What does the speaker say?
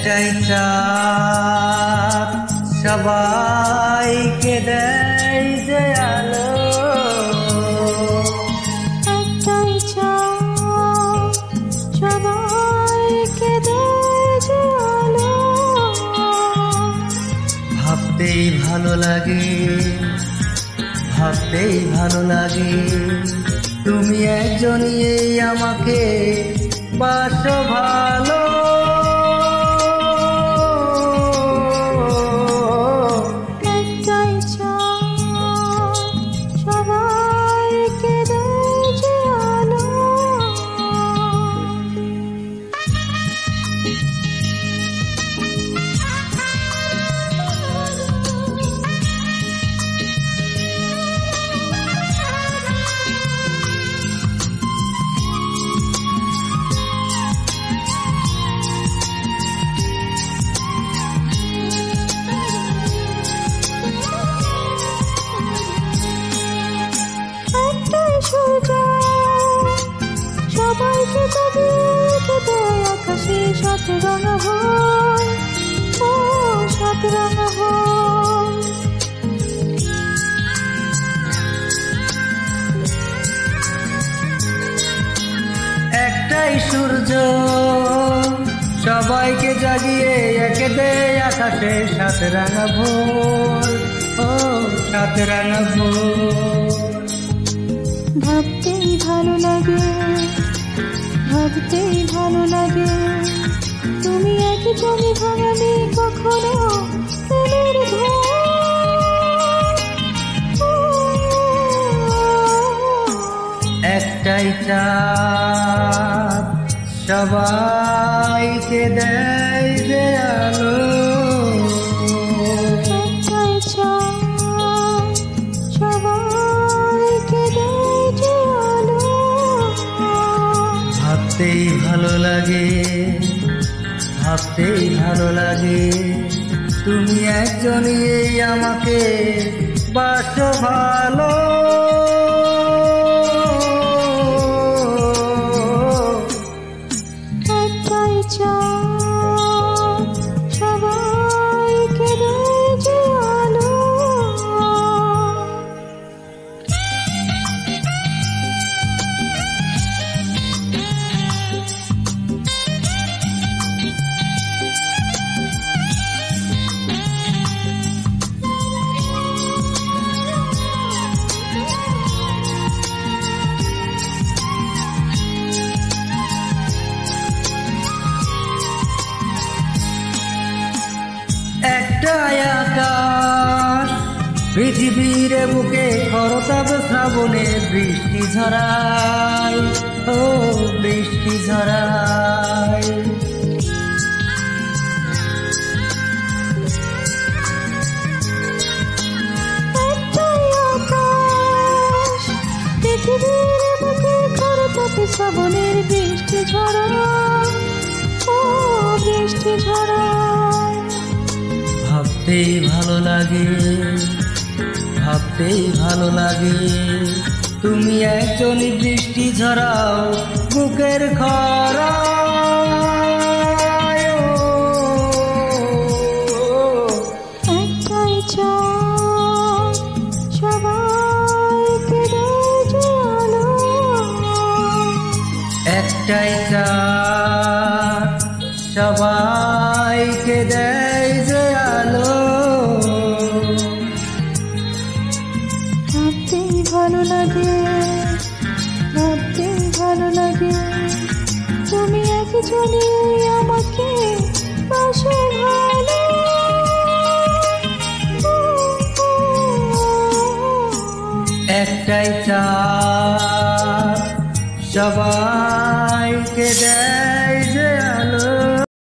একটাই চাঁদ সবাইকে দেয় যে আলো, একটাই চাঁদ সবাইকে দেয় যে আলো। ভাবতেই ভালো লাগে, ভাবতেই ভালো লাগে, তুমি একজনই আমাকে বাসো ভালো। একটাই চাঁদ সবাইকে দেয় যে আলো। সবাইকে জাগিয়ে দেয় আকাশে সাত রঙা হয়, ও সাত রঙা হয়। একটাই সূর্য সবাইকে জাগিয়ে একে দেয় আকাশে সাত রাঙা ভোর, ও সাত রাঙা ভোর। ভাবতেই ভালো লাগে, ভাবতেই ভালো লাগে, তুমি একই জমি ভাঙানি কখনো প্রেমের একটাই চাঁদ সবাইকে দেয় যে আলো, একটাই চাঁদ সবাইকে দেয় যে আলো। ভাবতেই ভালো লাগে, ভাবতেই ভালো লাগে, তুমি একজনই আমাকে বাসো ভালো। একটাই চাঁদ সবাইকে দেয় যে আলো। একটাই আকাশ পৃথিবীর বুকে খরতাপ শ্রাবণে বৃষ্টি ঝরায়, ও বৃষ্টি ঝরায়। একটাই আকাশ পৃথিবীর বুকে খরতাপে শ্রাবণের বৃষ্টি ঝরায়, ও বৃষ্টি ঝরায়। ভাবতেই ভালো লাগে, ভাবতেই ভালো লাগে, তুমি একজনই বৃষ্টি ঝরাও বুকের খরায়। একটাই চাঁদ সবাইকে দেয় যে আলো, একটাই চাঁদ সবাইকে দেয় যে আলো। ভাবতেই ভালো লাগে, ভাবতেই ভালো লাগে, তুমি একজনই আমাকে বাসো ভালো। একটাই চাঁদ সবাইকে দেয়